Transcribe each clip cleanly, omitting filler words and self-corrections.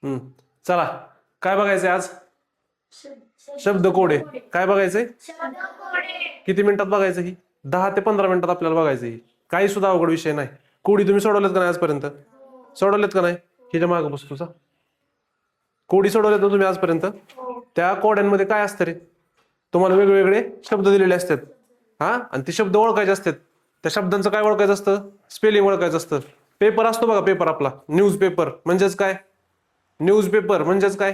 हम्म. चला, काय बघायचंय आज? शब्दकोड आहे. काय बघायचंय? किती मिनिटात बघायचं ही? 10 ते 15 मिनिटात आपल्याला बघायचं ही. काही सुद्धा अवघड विषय नाही. कोडी तुम्ही सोडवलेत का नाही आजपर्यंत? सोडवलेत का नाही? हिच्या मागं बस तुझा. कोडी सोडवलेत ना तुम्ही आजपर्यंत? त्या कोड्यांमध्ये काय असतं रे? तुम्हाला वेगवेगळे शब्द दिलेले असतात. हा, आणि ते शब्द ओळखायचे असतात. त्या शब्दांचं काय ओळखायचं असतं? स्पेलिंग ओळखायचं असतं. पेपर असतो बघा, पेपर आपला न्यूज पेपर म्हणजेच काय? न्यूज पेपर म्हणजेच काय?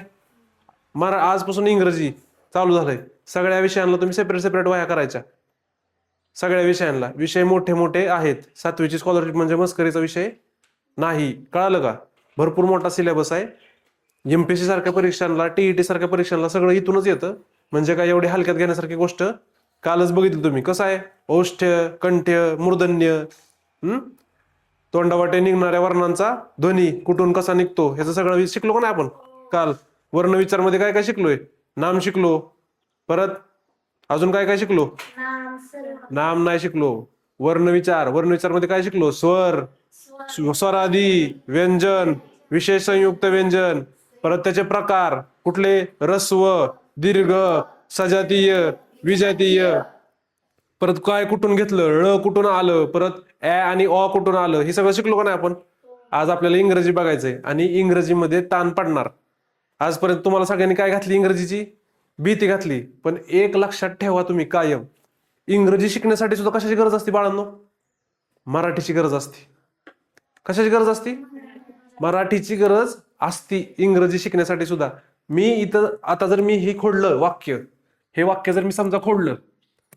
आजपासून इंग्रजी चालू झालंय. सगळ्या विषयांना तुम्ही सेपरेट सेपरेट वह्या करायच्या. सगळ्या विषयांना. विषय मोठे मोठे आहेत. 7वीची स्कॉलरशिप म्हणजे मस्करीचा विषय नाही. कळालं का? भरपूर मोठा सिलेबस आहे. एमपीएससी सारख्या परीक्षांना, टीईटी सारख्या परीक्षांना सगळं इथूनच येतं. म्हणजे काय एवढी हलक्यात घेण्यासारखी गोष्ट कालच बघितली तुम्ही. कसं आहे? औष्ठ्य, कंठ्य, मूर्धन्य, तोंडावाटे निघणाऱ्या वर्णांचा ध्वनी कुठून कसा निघतो ह्याचं सगळं शिकलो का नाही आपण काल? वर्णविचार मध्ये काय काय शिकलोय? नाम शिकलो. परत अजून काय काय शिकलो? नाम नाही शिकलो. वर्णविचार. वर्णविचार मध्ये काय शिकलो? स्वर, स्वरादी, व्यंजन, विशेष संयुक्त व्यंजन. परत त्याचे प्रकार कुठले? ऱ्हस्व, दीर्घ, सजातीय, विजातीय. परत काय कुठून घेतलं? ळ कुठून आलं? परत ऍ आणि अ कुठून आलं? हे सगळं शिकलो का नाही आपण? आज आपल्याला इंग्रजी बघायचंय आणि इंग्रजीमध्ये ताण पडणार. आजपर्यंत तुम्हाला सगळ्यांनी काय घातली? इंग्रजीची भीती घातली. पण एक लक्षात ठेवा तुम्ही कायम, इंग्रजी शिकण्यासाठी सुद्धा कशाची गरज असते बाळांनो? मराठीची गरज असते. कशाची गरज असते? मराठीची गरज असती इंग्रजी शिकण्यासाठी सुद्धा. मी इथं आता जर मी हे खोडलं वाक्य, हे वाक्य जर मी समजा खोडलं,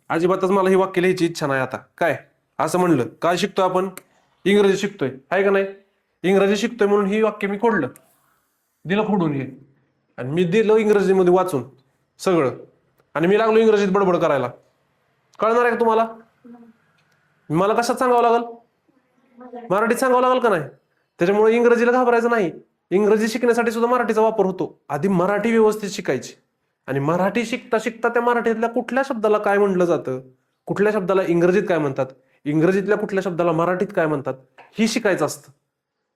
अजिबातच मला हे वाक्य लिहायची इच्छा नाही आता. काय असं म्हणलं, काय शिकतोय आपण? इंग्रजी शिकतोय, आहे का नाही? इंग्रजी शिकतोय म्हणून ही वाक्य मी खोडलं, दिलं खोडून हे, आणि मी दिलं इंग्रजीमध्ये वाचून सगळं, आणि मी लागलो इंग्रजीत बडबड करायला. कळणार आहे का तुम्हाला? मला कशात सांगावं लागल? मराठीत सांगावं लागल का नाही? त्याच्यामुळे इंग्रजीला घाबरायचं नाही. इंग्रजी शिकण्यासाठी सुद्धा मराठीचा वापर होतो. आधी मराठी व्यवस्थित शिकायची, आणि मराठी शिकता शिकता त्या मराठीतल्या कुठल्या शब्दाला काय म्हटलं जातं, कुठल्या शब्दाला इंग्रजीत काय म्हणतात, इंग्रजीतल्या कुठल्या शब्दाला मराठीत काय म्हणतात, ही शिकायचं असतं.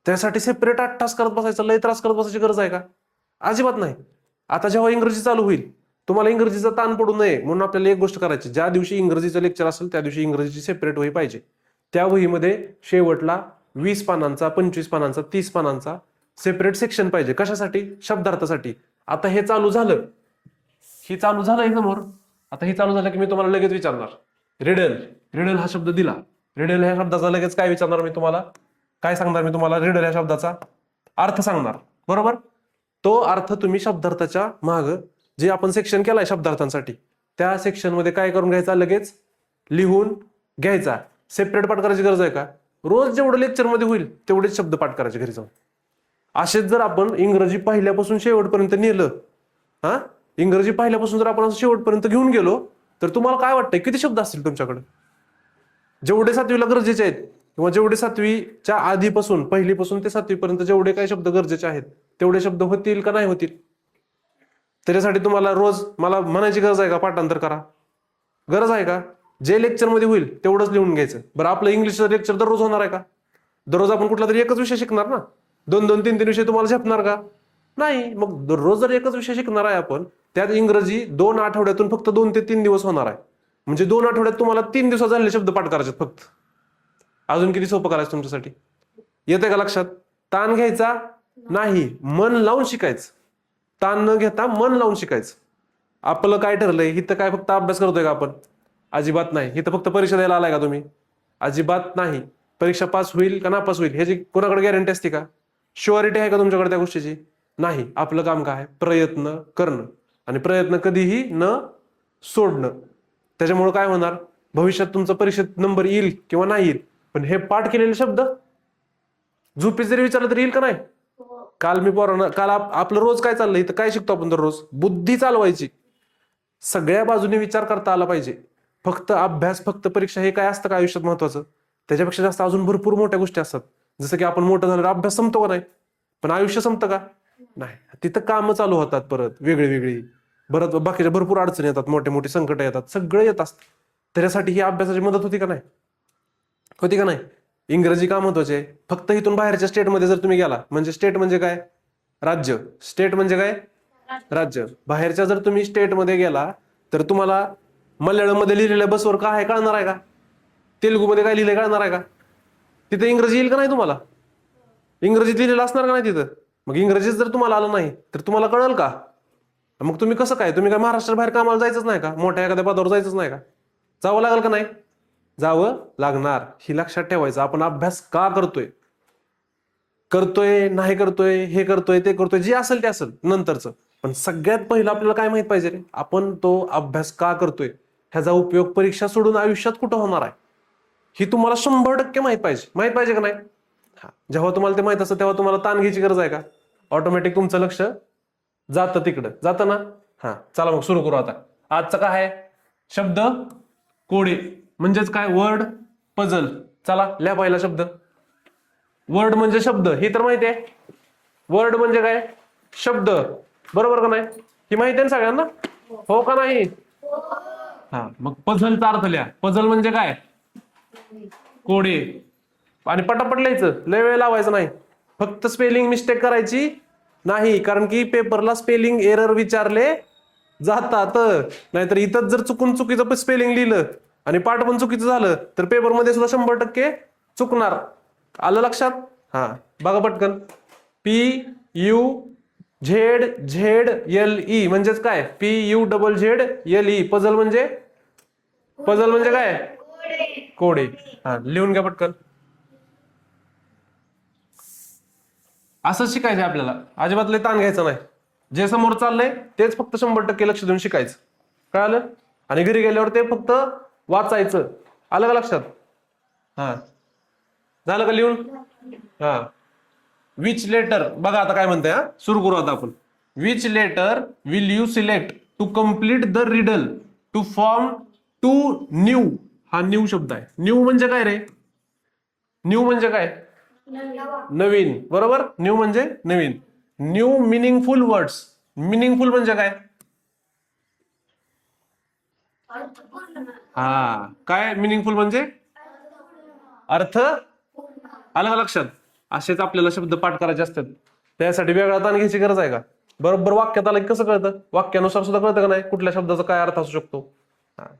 त्यासाठी सेपरेट 8 तास करत बसायचं, लय त्रास करत बसायची गरज आहे का? अजिबात नाही. आता जेव्हा इंग्रजी चालू होईल, तुम्हाला इंग्रजीचा ताण पडू नये म्हणून आपल्याला एक गोष्ट करायची. ज्या दिवशी इंग्रजीचं लेक्चर असेल त्या दिवशी इंग्रजीची सेपरेट वही पाहिजे. त्या वहीमध्ये शेवटला 20 पानांचा, 25 पानांचा, 30 पानांचा सेपरेट सेक्शन पाहिजे. कशासाठी? शब्दार्थासाठी. आता हे चालू झालं, ही चालू झालं हे समोर. आता ही चालू झालं की मी तुम्हाला लगेच विचारणार रिडल. रिडल हा शब्द दिला, रिडल ह्या शब्दाचा लगेच काय विचारणार मी तुम्हाला? काय सांगणार मी तुम्हाला? रिडल ह्या शब्दाचा अर्थ सांगणार, बरोबर? तो अर्थ तुम्ही शब्दार्थाच्या माग जे आपण सेक्शन केलाय शब्दार्थांसाठी, त्या सेक्शन मध्ये काय करून घ्यायचा? लगेच लिहून घ्यायचा. सेपरेट पाठ करायची गरज आहे का? रोज जेवढं लेक्चर मध्ये होईल तेवढेच शब्द पाठ करायचे घरी जाऊन. असेच जर आपण इंग्रजी पहिल्यापासून शेवटपर्यंत नेलं, हा, इंग्रजी पहिल्यापासून जर आपण असं शेवटपर्यंत घेऊन गेलो, तर तुम्हाला काय वाटतंय किती शब्द असतील तुमच्याकडे? जेवढे 7वीला गरजेचे आहेत, किंवा जेवढे 7वीच्या आधीपासून, पहिलीपासून ते 7वी पर्यंत जेवढे काही शब्द गरजेचे आहेत, तेवढे शब्द होतील का नाही होतील? त्याच्यासाठी तुम्हाला रोज मला म्हणायची गरज आहे का पाठांतर करा? गरज आहे का? जे लेक्चर मध्ये होईल तेवढंच लिहून घ्यायचं. बरं, आपलं इंग्लिशचं लेक्चर दररोज होणार आहे का? दररोज आपण कुठला तरी एकच विषय शिकणार ना? 2-2, 3-3 विषय तुम्हाला झेपणार का? नाही. मग दररोज जर एकच विषय शिकणार आहे आपण, त्यात इंग्रजी 2 आठवड्यातून फक्त 2 ते 3 दिवस होणार आहे. म्हणजे 2 आठवड्यात तुम्हाला 3 दिवसात झालेले शब्द पाठ करायचे फक्त. अजून किती सोपं करायचं तुमच्यासाठी? येते का लक्षात? ताण घ्यायचा नाही, मन लावून शिकायचं. ताण न घेता मन लावून शिकायचं. आपलं काय ठरलंय? इथं काय फक्त अभ्यास करतोय का आपण? अजिबात नाही. इथं फक्त परीक्षा द्यायला आलाय का तुम्ही? अजिबात नाही. परीक्षा पास होईल का नापास होईल ह्याची कोणाकडे गॅरंटी असते का? शुअरिटी आहे का तुमच्याकडे त्या गोष्टीची? नाही. आपलं काम काय? प्रयत्न करणं, आणि प्रयत्न कधीही न सोडणं. त्याच्यामुळे काय होणार? भविष्यात तुमचा परीक्षेत नंबर येईल किंवा नाही येईल, पण हे पाठ केलेले शब्द झोपेत जरी विचारलं तरी येईल का नाही? काल मी पोरांना, काल आपलं रोज काय चाललंय इथं? काय शिकतो आपण दररोज? बुद्धी चालवायची. सगळ्या बाजूने विचार करता आला पाहिजे. फक्त अभ्यास, फक्त परीक्षा हे काय असतं का आयुष्यात महत्वाचं? त्याच्यापेक्षा जास्त अजून भरपूर मोठ्या गोष्टी असतात. जसं की आपण मोठं झालं अभ्यास संपतो का नाही? पण आयुष्य संपतं का? नाही. तिथं कामं चालू होतात परत वेगळी वेगळी, परत बाकीच्या भरपूर अडचणी येतात, मोठे मोठे संकट येतात, सगळं येत असतं. त्याच्यासाठी ही अभ्यासाची मदत होती का नाही? होती का नाही? इंग्रजी का महत्वाची आहे? फक्त इथून बाहेरच्या स्टेटमध्ये जर तुम्ही गेला, म्हणजे स्टेट म्हणजे काय? राज्य. स्टेट म्हणजे काय? राज्य. बाहेरच्या जर तुम्ही स्टेटमध्ये गेला तर तुम्हाला मल्याळममध्ये लिहिलेल्या बसवर काय आहे कळणार आहे का? तेलुगूमध्ये काय लिहिलंय कळणार आहे का? तिथे इंग्रजी येईल का नाही तुम्हाला? इंग्रजीत लिहिलेलं असणार का नाही तिथं? मग इंग्रजीत जर तुम्हाला आलं नाही तर तुम्हाला कळेल का? मग तुम्ही कसं काय? तुम्ही काय महाराष्ट्र बाहेर कामाला जायचंच नाही का? मोठ्या एखाद्या पदावर जायचंच नाही का? जावं लागेल का नाही? जावं लागणार. ही लक्षात ठेवायचं. आपण अभ्यास का करतोय? करतोय, नाही करतोय, हे करतोय, ते करतोय, जे असेल ते असेल नंतरचं. पण सगळ्यात पहिलं आपल्याला काय माहित पाहिजे रे? आपण तो अभ्यास का करतोय? ह्याचा उपयोग परीक्षा सोडून आयुष्यात कुठं होणार आहे? ही तुम्हाला 100% माहित पाहिजे. माहित पाहिजे का नाही? जेव्हा तुम्हाला ते माहित असतं तेव्हा तुम्हाला ताण घ्यायची गरज आहे का? ऑटोमॅटिक तुमचं लक्ष जातं तिकडं. जातं ना? हा, चला मग सुरू करू आता. आजचं काय आहे? शब्द कोडे म्हणजेच काय? Word puzzle. चला लिहा पहिला शब्द. वर्ड म्हणजे शब्द, हे तर माहिती आहे. वर्ड म्हणजे काय? शब्द. बरोबर का नाही? ही माहिती आहे ना सगळ्यांना? हो का नाही? हा, मग पझलचा अर्थ लिहा. पझल म्हणजे काय? कोडे. आणि पटापट लिहायचं, लय वेळ लावायचं नाही. फक्त स्पेलिंग मिस्टेक करायची नाही, कारण की पेपरला स्पेलिंग एरर विचारले जातात. नाहीतर इथं जर चुकीचं स्पेलिंग लिहिलं आणि पाठ पण चुकीचं झालं तर पेपरमध्ये सुद्धा 100% चुकणार. आलं लक्षात? हा, बघा पटकन. PUZZLE म्हणजेच काय? PUZZLE. पझल म्हणजे? पझल म्हणजे काय? कोडे. हा, लिहून घ्या पटकन. असं शिकायचं आपल्याला, अजिबात लय ताण घ्यायचं नाही. जे समोर चाललंय तेच फक्त 100% लक्ष देऊन शिकायचं. कळालं? आणि घरी गेल्यावर ते फक्त वाचायचं. आलं का लक्षात? हा, झालं का लिहून? हा. विच लेटर, बघा आता काय म्हणतंय. हा, सुरू करू आता आपण. Which letter will you select to complete the riddle to form to new. हा न्यू शब्द आहे. न्यू म्हणजे काय रे? न्यू म्हणजे काय? नवीन. बरोबर? न्यू म्हणजे नवीन. New meaningful words. मिनिंगफुल म्हणजे काय? हा, काय मिनिंगफुल म्हणजे? अर्थ. आलं का लक्षात? असेच आपल्याला शब्द पाठ करायचे असतात. त्यासाठी वेगळा ताण घ्यायची गरज आहे का? बरोबर वाक्यात आलं की कसं कळतं? वाक्यानुसार सुद्धा कळतं का नाही कुठल्या शब्दाचा काय अर्थ असू शकतो?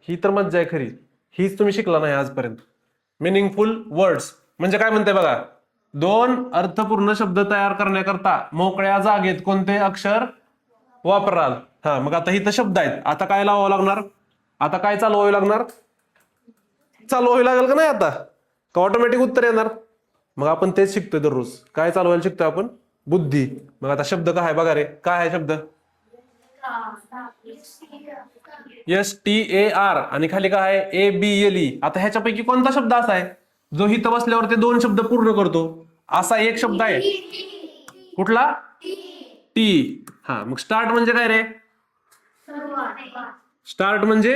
ही तर मज्जा आहे खरी. हीच तुम्ही शिकला नाही आजपर्यंत. मिनिंगफुल वर्ड्स म्हणजे काय म्हणते बघा. दोन अर्थपूर्ण शब्द तयार करण्याकरता मोकळ्या जागेत कोणते अक्षर वापराल? हा, मग आता इथं शब्द आहेत. आता काय लावावं लागणार? आता काय चालवावं लागणार? चालवावी लागेल का नाही आता? का ऑटोमॅटिक उत्तर येणार? मग आपण तेच शिकतोय दररोज. काय चालवायला शिकतोय आपण? बुद्धी. मग आता शब्द काय आहे बघा रे. काय आहे शब्द? STAR आणि खाली काय आहे? ABLE. आता ह्याच्यापैकी कोणता शब्द असा आहे जो इथं बसल्यावर ते दोन शब्द पूर्ण करतो? असा एक शब्द आहे. कुठला? टी. हा, मग स्टार्ट म्हणजे काय रे? स्टार्ट म्हणजे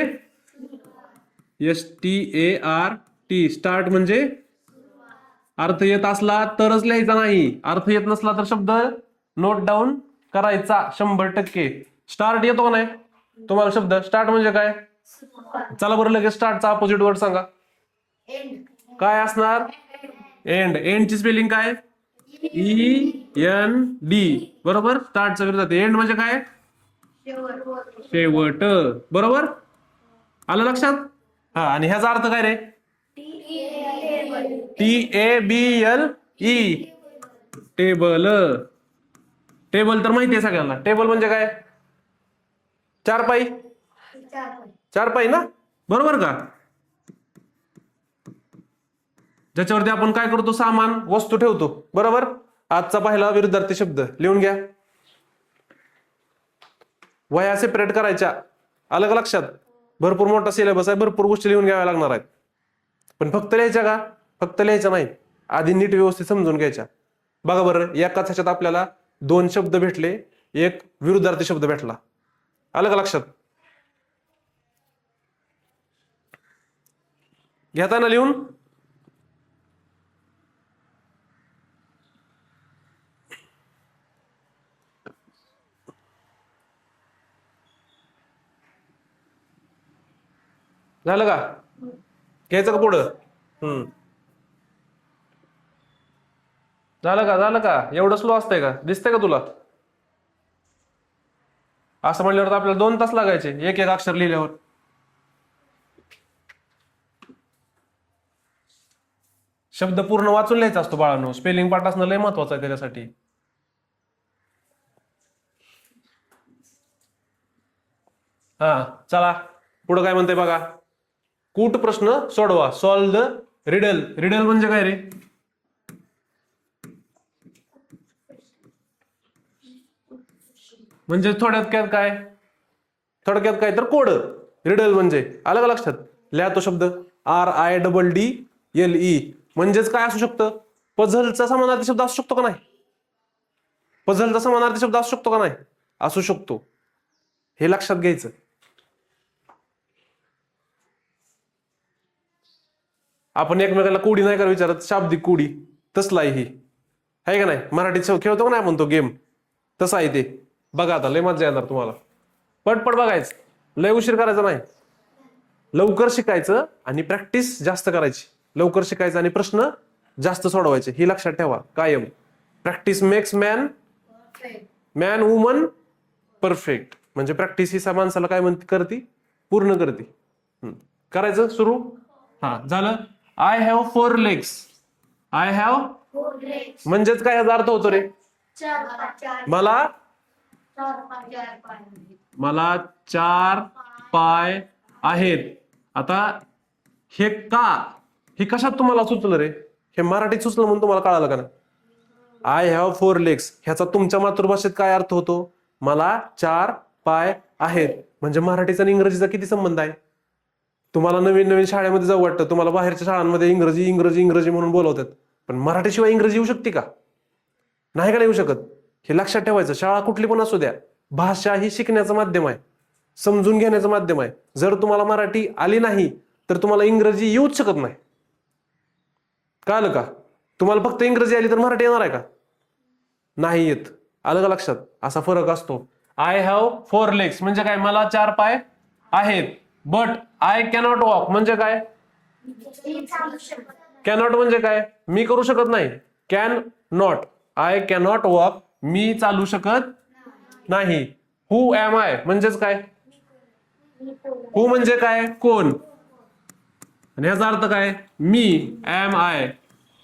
START. स्टार्ट म्हणजे अर्थ येत असला तरच लिहायचा नाही. अर्थ येत नसला तर शब्द नोट डाऊन करायचा 100%. स्टार्ट येतो का नाही तुम्हाला शब्द? स्टार्ट म्हणजे काय? चला बरं लगेच स्टार्टचा अपोजिट वर्ड सांगा. काय असणार? एंड. एंडची स्पेलिंग काय? END. बरोबर? स्टार्टचा विरोधात एंड म्हणजे काय? शेवट. बरोबर? आलं लक्षात? हा, आणि ह्याचा अर्थ काय रे? TABLE. टेबल. टेबल तर माहिती आहे सगळ्यांना. टेबल म्हणजे काय? चारपाई. चारपाई ना? बरोबर का? ज्याच्यावरती आपण काय करतो? सामान, वस्तू ठेवतो. बरोबर? आजचा पहिला विरुद्धार्थी शब्द लिहून घ्या. वह्या सेपरेट करायच्या. आलं का लक्षात? भरपूर मोठा सिलेबस आहे, भरपूर गोष्टी लिहून घ्याव्या लागणार आहेत. पण फक्त लिहायच्या का? फक्त लिहायच्या नाही, आधी नीट व्यवस्थित समजून घ्यायच्या. बघा बरं, एकाच ह्याच्यात आपल्याला दोन शब्द भेटले, एक विरुद्धार्थी शब्द भेटला. आलं का लक्षात? घेता ना लिहून? झालं का? घ्यायचं का पुढं? झालं का? झालं का? एवढं स्लो असतंय का? दिसतंय का तुला? असं म्हणल्यावर तर आपल्याला 2 तास लागायचे एक एक अक्षर लिहिल्यावर. शब्द पूर्ण वाचून लिहायचा असतो बाळांनो. स्पेलिंग पाठ असणं लय महत्वाचं आहे त्याच्यासाठी. हा चला पुढं काय म्हणते बघा. कूट प्रश्न सोडवा. Solve the riddle. रिडल म्हणजे काय रे? म्हणजे थोडक्यात काय तर कोड. रिडल म्हणजे आलं का लक्षात? लिहा तो शब्द RIDDLE. म्हणजेच काय असू शकतं? पझलचा समानार्थी शब्द असू शकतो का नाही? पझलचा समानार्थी शब्द असू शकतो का नाही? असू शकतो. हे लक्षात घ्यायचं. आपण एकमेकाला कोडी नाही का विचारत, शाब्दिक कोडी तसला आहे ही, आहे का नाही? मराठीत खेळतो का नाही आपण तो गेम, तसा आहे ते. बघा आता लय मजा येणार तुम्हाला. पटपट बघायचं, लय उशीर करायचा नाही. लवकर शिकायचं आणि प्रॅक्टिस जास्त करायची. लवकर शिकायचं आणि प्रश्न जास्त सोडवायचे. ही लक्षात ठेवा कायम. Practice makes man woman perfect. म्हणजे प्रॅक्टिस ही माणसाला काय म्हणते, करते, पूर्ण करते. करायचं सुरू. हा झालं. I have 4 legs. I have म्हणजेच काय याचा अर्थ होतो रे? मला 4 पाय आहेत. आता हे हे कशात तुम्हाला सुचलं रे? हे मराठीत सुचलं म्हणून तुम्हाला कळालं का ना? आय हॅव 4 legs ह्याचा तुमच्या मातृभाषेत काय अर्थ होतो? मला 4 पाय आहेत. म्हणजे मराठीचा आणि इंग्रजीचा किती संबंध आहे? तुम्हाला नवीन नवीन शाळेमध्ये जाऊ वाटतं, तुम्हाला बाहेरच्या शाळांमध्ये इंग्रजी म्हणून बोलवतात, पण मराठीशिवाय इंग्रजी येऊ शकते का? नाही का, नाही येऊ शकत. हे लक्षात ठेवायचं. शाळा कुठली पण असू द्या, भाषा ही शिकण्याचं माध्यम आहे, समजून घेण्याचं माध्यम आहे. जर तुम्हाला मराठी आली नाही तर तुम्हाला इंग्रजी येऊच शकत नाही. कळलं का? तुम्हाला फक्त इंग्रजी आली तर मराठी येणार आहे का? नाही येत. आलं का लक्षात? असा फरक असतो. आय हॅव 4 legs म्हणजे काय? मला 4 पाय आहेत. बट आय कॅनॉट वॉक म्हणजे काय? कॅनॉट म्हणजे काय? मी करू शकत नाही. Can not. I cannot walk me चालू शकत नाही. हु एम आय म्हणजेच काय? हु म्हणजे काय? कोण. आणि याचा अर्थ काय? मी. एम आय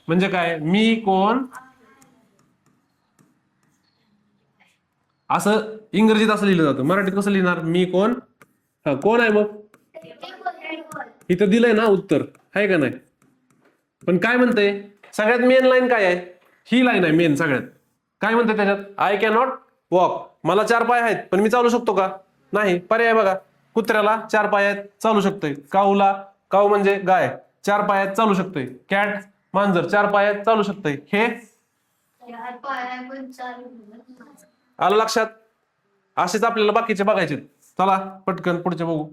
म्हणजे काय? मी कोण. असं इंग्रजीत असं लिहिलं जातं. मराठीत कसं लिहिणार? मी कोण. हा कोण आहे मग? इथं दिलंय ना उत्तर, आहे का नाही? पण काय म्हणते सगळ्यात मेन लाईन काय आहे? ही लाईन आहे मेन सगळ्यात. काय म्हणते त्याच्यात? I cannot walk. मला 4 पाय आहेत पण मी चालू शकतो का? नाही. पर्याय बघा. कुत्र्याला 4 पाय आहेत, चालू शकतोय. काऊ म्हणजे गाय, 4 पाय आहेत, चालू शकतोय. कॅट मांजर 4 पाय आहेत, चालू शकतोय. हे आलं लक्षात? असेच आपल्याला बाकीचे बघायचे. चला पटकन पुढचे बघू.